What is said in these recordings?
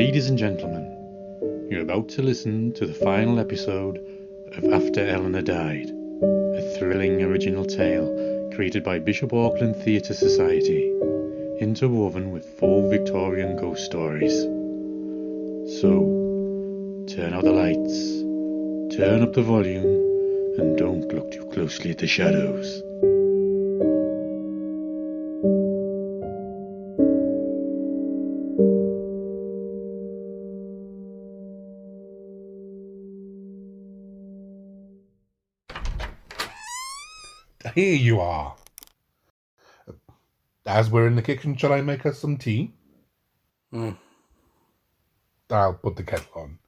Ladies and gentlemen, you're about to listen to the final episode of After Eleanor Died, a thrilling original tale created by Bishop Auckland Theatre Society, interwoven with 4 Victorian ghost stories. So, turn out the lights, turn up the volume, and don't look too closely at the shadows. Here you are. As we're in the kitchen, shall I make us some tea? I'll put the kettle on.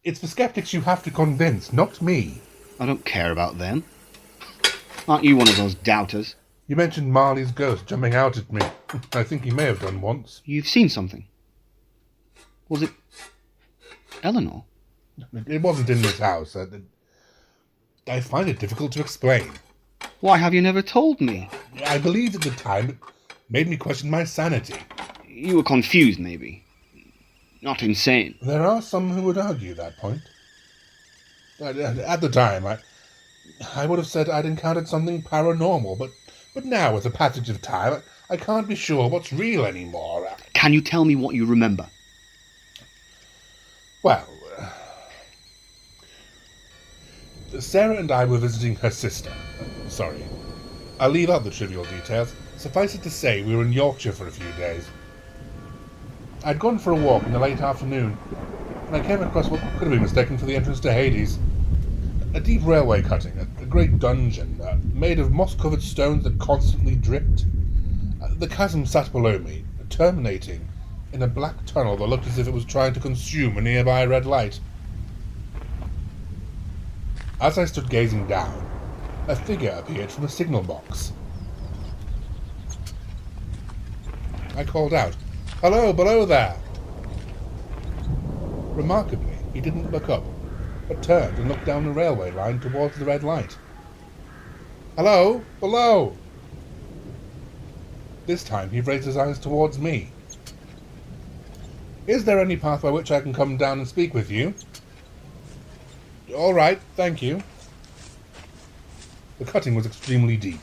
It's the skeptics you have to convince, not me. I don't care about them. Aren't you one of those doubters? You mentioned Marley's ghost jumping out at me. I think he may have done once. You've seen something. Was it Eleanor? It wasn't in this house. I find it difficult to explain. Why have you never told me? I believed at the time it made me question my sanity. You were confused, maybe. Not insane. There are some who would argue that point. At the time, I would have said I'd encountered something paranormal, but now, with the passage of time, I can't be sure what's real anymore. Can you tell me what you remember? Well, Sarah and I were visiting her sister. Sorry. I'll leave out the trivial details. Suffice it to say, we were in Yorkshire for a few days. I'd gone for a walk in the late afternoon, and I came across what could have been mistaken for the entrance to Hades. A deep railway cutting, a great dungeon, made of moss-covered stones that constantly dripped. The chasm sat below me, terminating in a black tunnel that looked as if it was trying to consume a nearby red light. As I stood gazing down, a figure appeared from a signal box. I called out, "Hello, below there!" Remarkably, he didn't look up, but turned and looked down the railway line towards the red light. "Hello, below!" This time he raised his eyes towards me. "Is there any path by which I can come down and speak with you?" "All right, thank you." The cutting was extremely deep,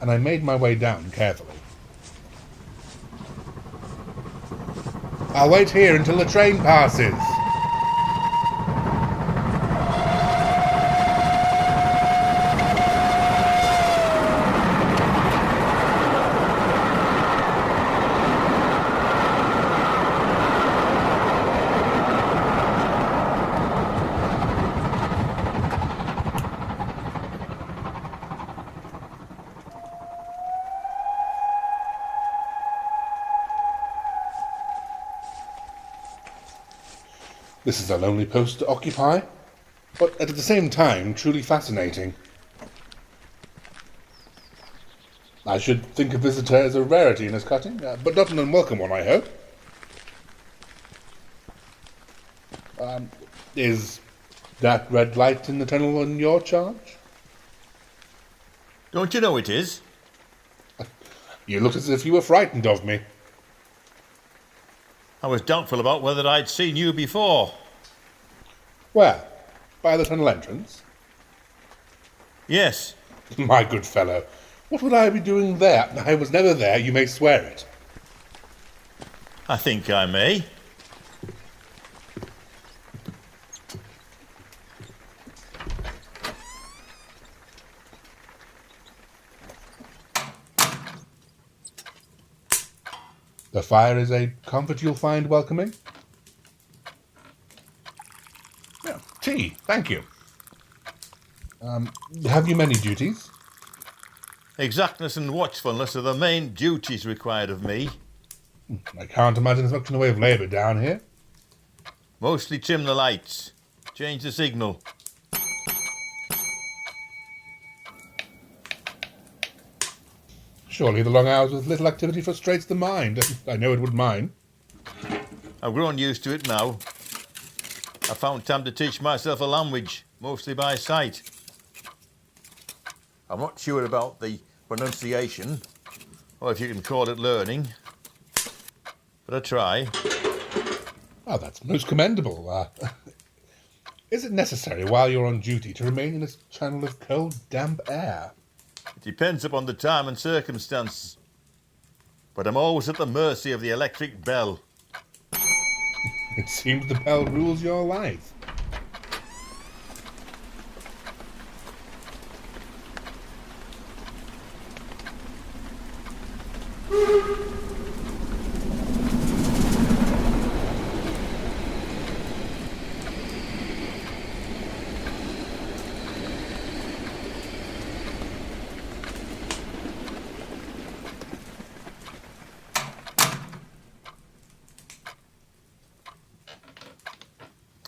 and I made my way down carefully. "I'll wait here until the train passes." This is a lonely post to occupy, but at the same time truly fascinating. I should think a visitor is a rarity in this cutting, but not an unwelcome one, I hope. Is that red light in the tunnel in your charge? Don't you know it is? You looked as if you were frightened of me. I was doubtful about whether I'd seen you before. Where? By the tunnel entrance? Yes. My good fellow, what would I be doing there? I was never there, you may swear it. I think I may. The fire is a comfort you'll find welcoming. Yeah, tea, thank you. Have you many duties? Exactness and watchfulness are the main duties required of me. I can't imagine there's much in the way of labour down here. Mostly trim the lights, change the signal. Surely the long hours with little activity frustrates the mind. I know it would mine. I've grown used to it now. I found time to teach myself a language, mostly by sight. I'm not sure about the pronunciation, or if you can call it learning. but I try. Oh, that's most commendable. Is it necessary while you're on duty to remain in this channel of cold, damp air? It depends upon the time and circumstance. But I'm always at the mercy of the electric bell. It seems the bell rules your life.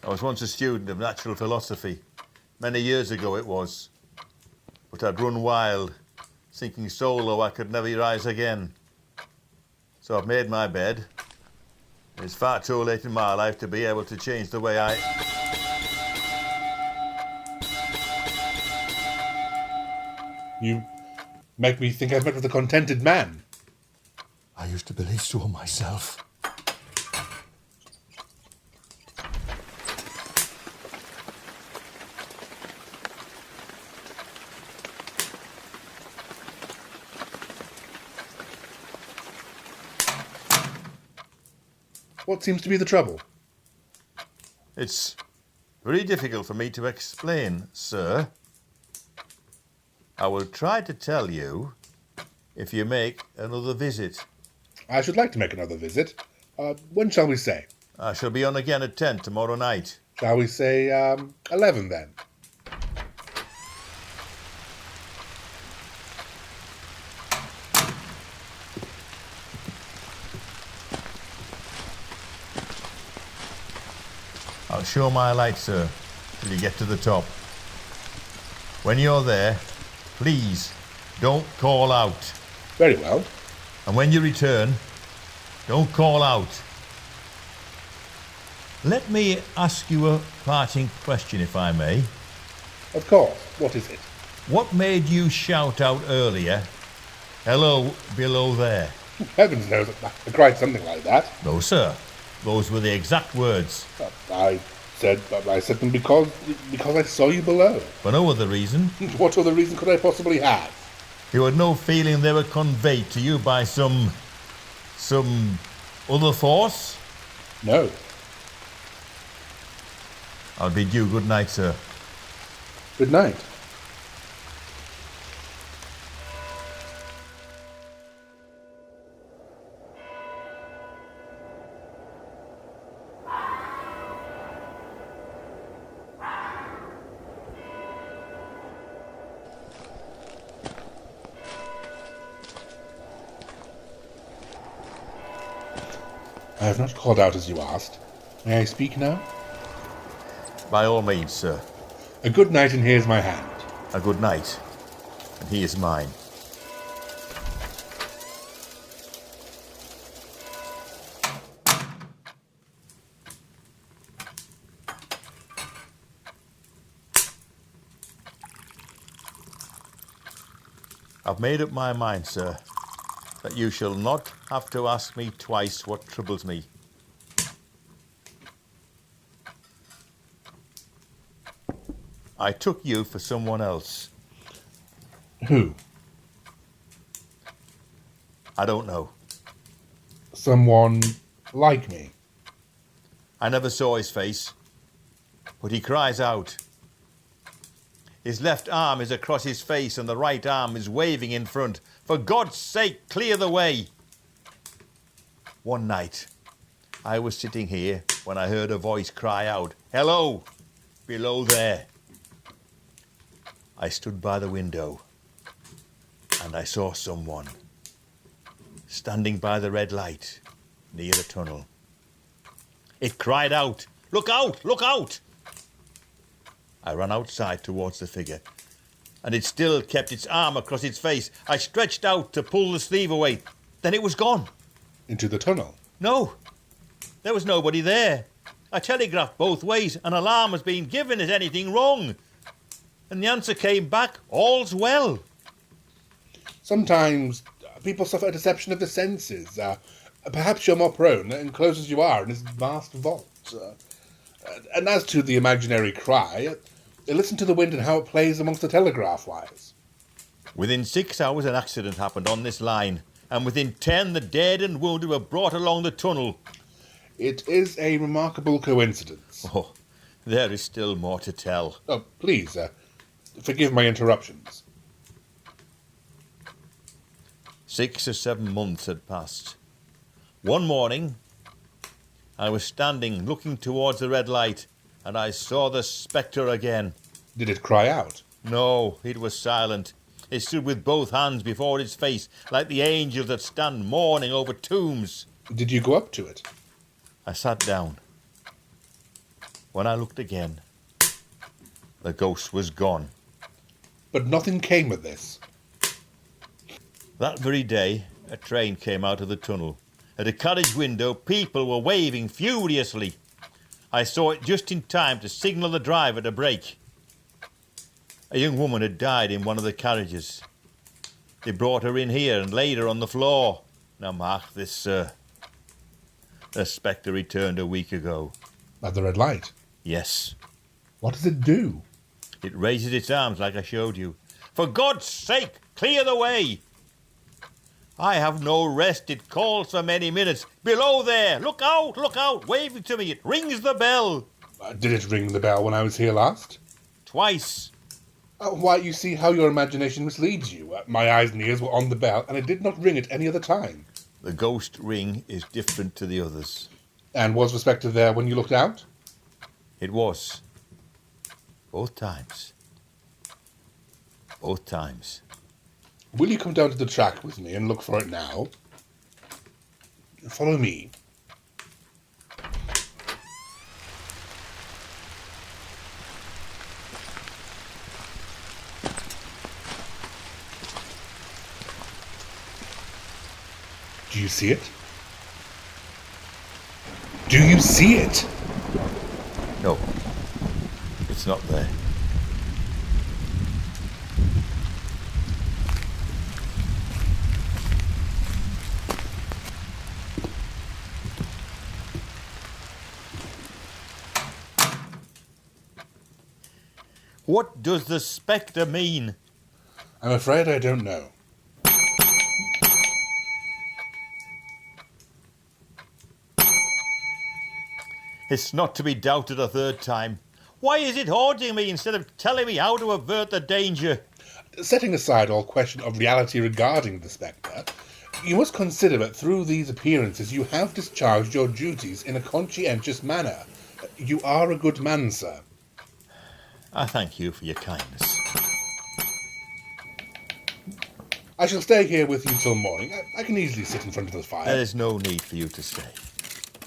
I was once a student of natural philosophy. Many years ago it was. But I'd run wild, thinking so low I could never rise again. So I've made my bed. It's far too late in my life to be able to change the way I... You make me think I've met with a contented man. I used to believe so myself. What seems to be the trouble? It's very difficult for me to explain, sir. I will try to tell you if you make another visit. I should like to make another visit. When shall we say? I shall be on again at 10 tomorrow night. Shall we say 11 then? I'll show my light, sir, till you get to the top. When you're there, please don't call out. Very well. And when you return, don't call out. Let me ask you a parting question, if I may. Of course. What is it? What made you shout out earlier, "Hello, below there"? Heavens knows I cried something like that. No, sir. Those were the exact words. I said them because I saw you below. For no other reason. What other reason could I possibly have? You had no feeling they were conveyed to you by some other force? No. I'll bid you good night, sir. Good night. I have not called out as you asked. May I speak now? By all means, sir. A good night, and here's my hand. A good night. And he is mine. I've made up my mind, sir, that you shall not have to ask me twice what troubles me. I took you for someone else. Who? I don't know. Someone like me. I never saw his face, but he cries out. His left arm is across his face and the right arm is waving in front. For God's sake, clear the way. One night, I was sitting here when I heard a voice cry out, "Hello, below there." I stood by the window and I saw someone standing by the red light near the tunnel. It cried out, "Look out, look out!" I ran outside towards the figure and it still kept its arm across its face. I stretched out to pull the sleeve away. Then it was gone. Into the tunnel? No, there was nobody there. I telegraphed both ways. An alarm has been given. Is anything wrong? And the answer came back, "All's well." Sometimes people suffer a deception of the senses. Perhaps you're more prone, enclosed as you are in this vast vault. And as to the imaginary cry, listen to the wind and how it plays amongst the telegraph wires. Within 6 hours an accident happened on this line, and within 10 the dead and wounded were brought along the tunnel. It is a remarkable coincidence. Oh, there is still more to tell. Oh, please, forgive my interruptions. 6 or 7 months had passed. One morning, I was standing looking towards the red light, and I saw the spectre again. Did it cry out? No, it was silent. It stood with both hands before its face, like the angels that stand mourning over tombs. Did you go up to it? I sat down. When I looked again, the ghost was gone. But nothing came of this. That very day, a train came out of the tunnel. At a carriage window, people were waving furiously. I saw it just in time to signal the driver to brake. A young woman had died in one of the carriages. They brought her in here and laid her on the floor. Now mark this, sir. The spectre returned a week ago. At the red light? Yes. What does it do? It raises its arms like I showed you. For God's sake, clear the way! I have no rest. It calls for many minutes. Below there! Look out! Waving to me. It rings the bell. Did it ring the bell when I was here last? Twice. Why, you see how your imagination misleads you. My eyes and ears were on the bell, and it did not ring at any other time. The ghost ring is different to the others. And was the spectre there when you looked out? It was. Both times. Both times. Will you come down to the track with me and look for it now? Follow me. Do you see it? Do you see it? No. It's not there. What does the spectre mean? I'm afraid I don't know. It's not to be doubted a third time. Why is it haunting me instead of telling me how to avert the danger? Setting aside all question of reality regarding the spectre, you must consider that through these appearances you have discharged your duties in a conscientious manner. You are a good man, sir. I thank you for your kindness. I shall stay here with you till morning. I can easily sit in front of the fire. There is no need for you to stay.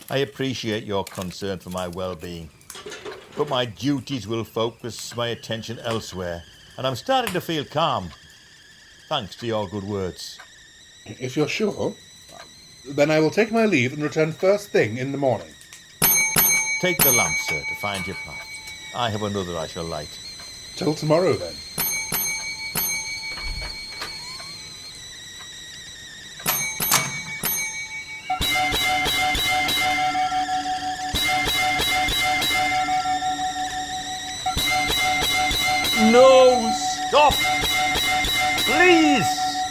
I appreciate your concern for my well-being, but my duties will focus my attention elsewhere, and I'm starting to feel calm, thanks to your good words. If you're sure, then I will take my leave and return first thing in the morning. Take the lamp, sir, to find your path. I have another I shall light. Till tomorrow, then. No, stop! Please,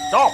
stop!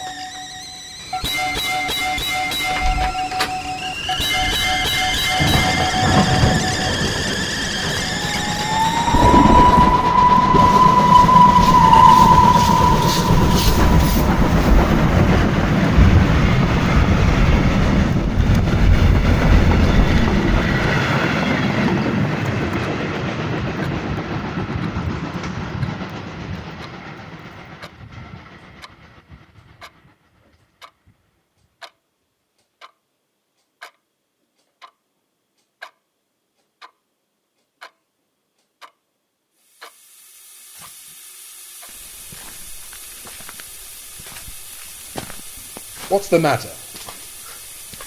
What's the matter?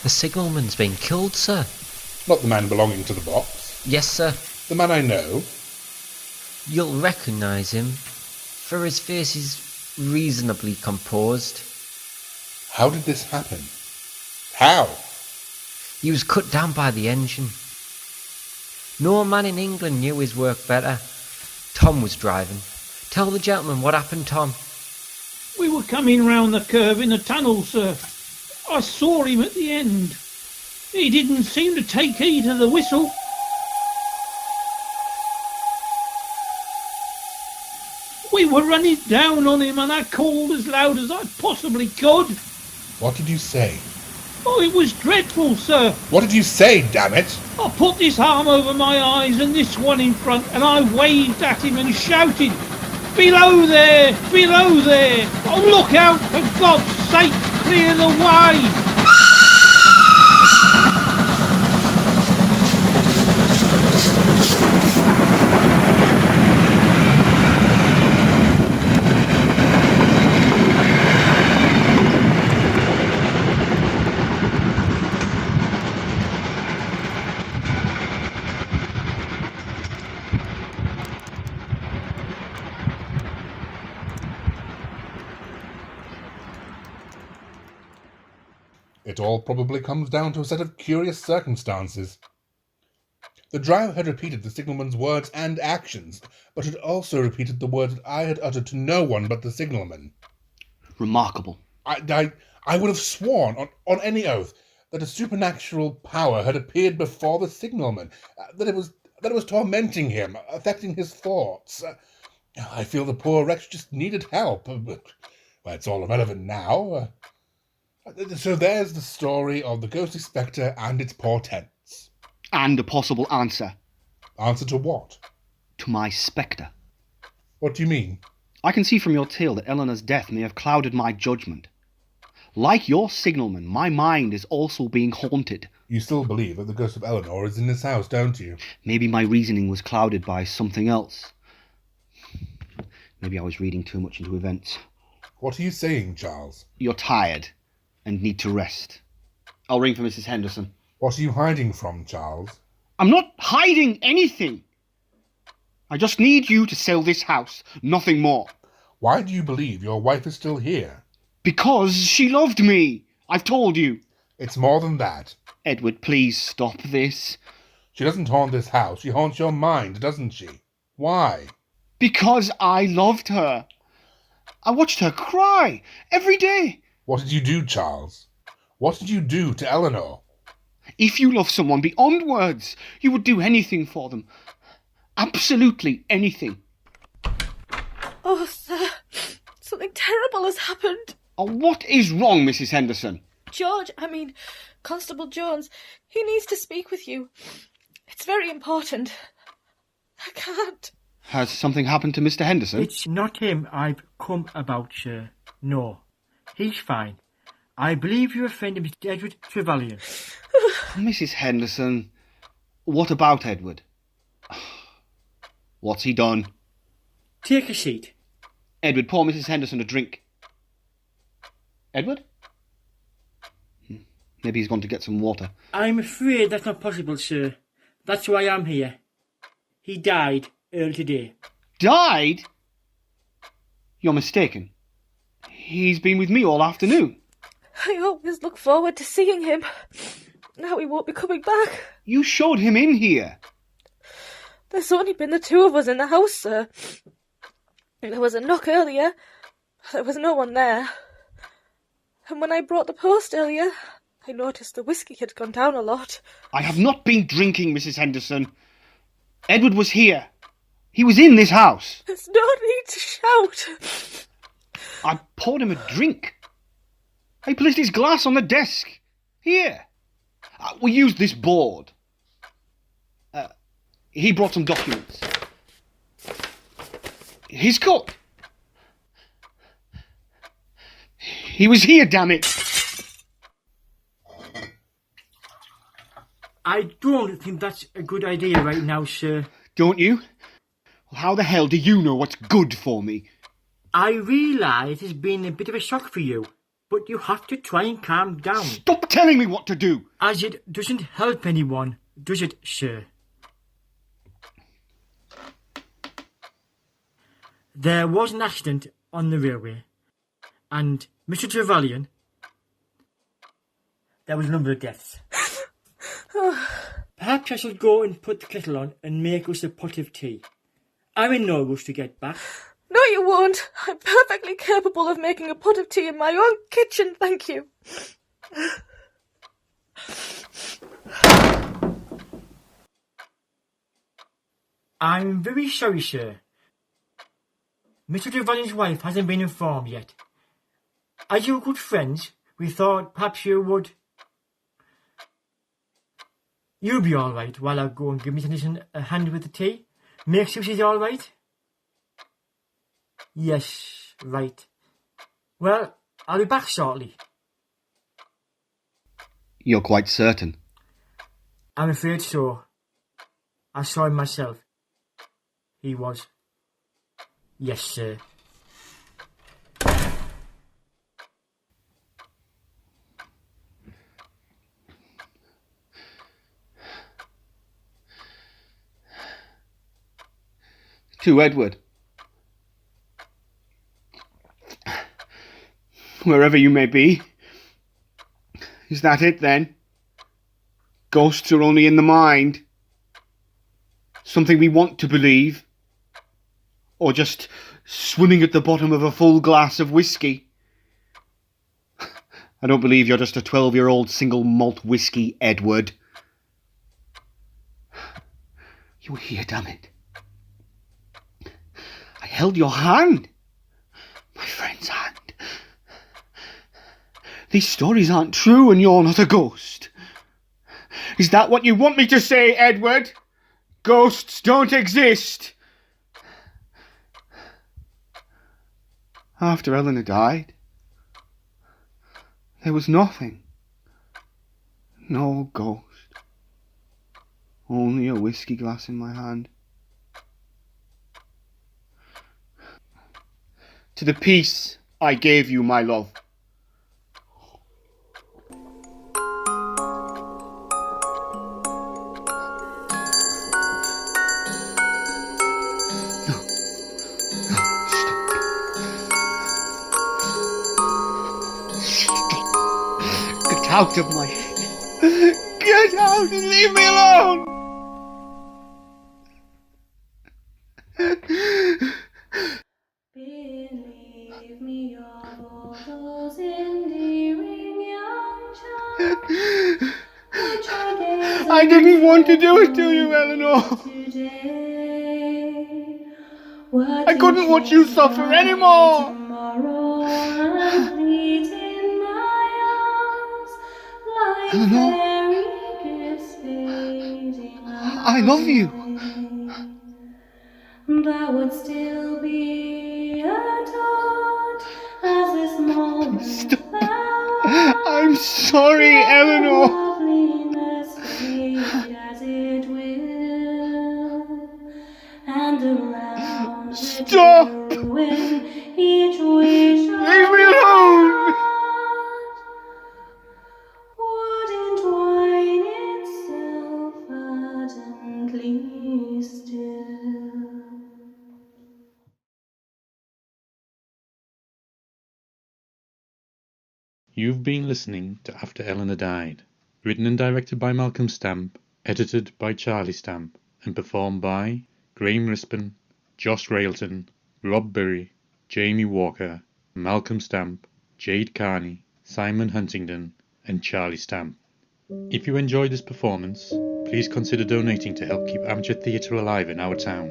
The signalman's been killed, sir. Not the man belonging to the box. Yes, sir. The man I know. You'll recognise him, for his face is reasonably composed. How did this happen? How? He was cut down by the engine. No man in England knew his work better. Tom was driving. Tell the gentleman what happened, Tom. We were coming round the curve in the tunnel, sir. I saw him at the end. He didn't seem to take heed of the whistle. We were running down on him and I called as loud as I possibly could. What did you say? Oh, it was dreadful, sir. What did you say, damn it? I put this arm over my eyes and this one in front and I waved at him and shouted, "Below there! Below there! Oh, look out! For God's sake, clear the way!" It all probably comes down to a set of curious circumstances. The driver had repeated the signalman's words and actions, but had also repeated the words that I had uttered to no one but the signalman. Remarkable. I would have sworn, on any oath, that a supernatural power had appeared before the signalman, that it was tormenting him, affecting his thoughts. I feel the poor wretch just needed help, but well, it's all irrelevant now. So there's the story of the ghostly spectre and its portents. And a possible answer. Answer to what? To my spectre. What do you mean? I can see from your tale that Eleanor's death may have clouded my judgment. Like your signalman, my mind is also being haunted. You still believe that the ghost of Eleanor is in this house, don't you? Maybe my reasoning was clouded by something else. Maybe I was reading too much into events. What are you saying, Charles? You're tired and need to rest. I'll ring for Mrs. Henderson. What are you hiding from, Charles? I'm not hiding anything. I just need you to sell this house, nothing more. Why do you believe your wife is still here? Because she loved me. I've told you. It's more than that. Edward, please stop this. She doesn't haunt this house. She haunts your mind, doesn't she? Why? Because I loved her. I watched her cry every day. What did you do, Charles? What did you do to Eleanor? If you love someone beyond words, you would do anything for them. Absolutely anything. Oh, sir, something terrible has happened. Oh, what is wrong, Mrs. Henderson? Constable Jones, he needs to speak with you. It's very important. I can't. Has something happened to Mr. Henderson? It's not him I've come about, sir. No, he's fine. I believe you're a friend of Mr. Edward Trevelyan. Mrs. Henderson, what about Edward? What's he done? Take a seat. Edward, pour Mrs. Henderson a drink. Edward? Maybe he's gone to get some water. I'm afraid that's not possible, sir. That's why I'm here. He died early today. Died? You're mistaken. He's been with me all afternoon. I always look forward to seeing him. Now he won't be coming back. You showed him in here. There's only been the two of us in the house, sir. There was a knock earlier. There was no one there. And when I brought the post earlier, I noticed the whiskey had gone down a lot. I have not been drinking, Mrs. Henderson. Edward was here. He was in this house. There's no need to shout. I poured him a drink. I placed his glass on the desk. Here. We used this board. He brought some documents. His coat. He was here, damn it. I don't think that's a good idea right now, sir. Don't you? Well, how the hell do you know what's good for me? I realise it's been a bit of a shock for you, but you have to try and calm down. Stop telling me what to do. As it doesn't help anyone, does it, sir? There was an accident on the railway, and Mr. Trevelyan, there was a number of deaths. Perhaps I shall go and put the kettle on and make us a pot of tea. I'm in no rush to get back. No, you won't. I'm perfectly capable of making a pot of tea in my own kitchen, thank you. I'm very sorry, sir. Mr. Trevelyan's wife hasn't been informed yet. As you're good friends, we thought perhaps you would... You'll be all right while I go and give Miss Anderson a hand with the tea. Make sure she's all right. Yes, right. Well, I'll be back shortly. You're quite certain? I'm afraid so. I saw him myself. He was. Yes, sir. To Edward. Wherever you may be. Is that it then? Ghosts are only in the mind. Something we want to believe. Or just swimming at the bottom of a full glass of whiskey. I don't believe you're just a 12-year-old single malt whiskey, Edward. You were here, damn it. I held your hand. My friend's hand. These stories aren't true and you're not a ghost. Is that what you want me to say, Edward? Ghosts don't exist. After Eleanor died, there was nothing. No ghost. Only a whiskey glass in my hand. To the peace I gave you, my love. Get out of my head. Get out and leave me alone. Believe me of all those endearing young charms which I gave I didn't want to do it to you, Eleanor. today. I couldn't watch you suffer anymore. Tomorrow and please in my arms like Eleanor, fairy gifts fading I love you. That would still be a dot as this moment Stop. I'm sorry, Eleanor. loveliness fade as it will, and around Stop. it will ruin each wish Leave me alone. would entwine itself ardently still. You've been listening to After Eleanor Died, written and directed by Malcolm Stamp, edited by Charley Stamp, and performed by Graham Rispin, Josh Railton, Rob Burry, Jamie Walker, Malcolm Stamp, Jade Carney, Simon Huntington, and Charley Stamp. If you enjoyed this performance, please consider donating to help keep amateur theatre alive in our town.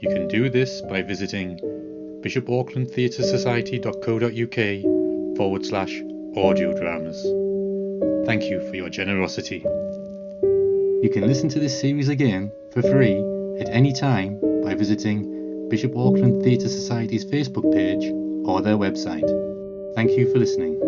You can do this by visiting bishopaucklandtheatresociety.co.uk/audio dramas. Thank you for your generosity. You can listen to this series again for free at any time by visiting Bishop Auckland Theatre Society's Facebook page or their website. Thank you for listening.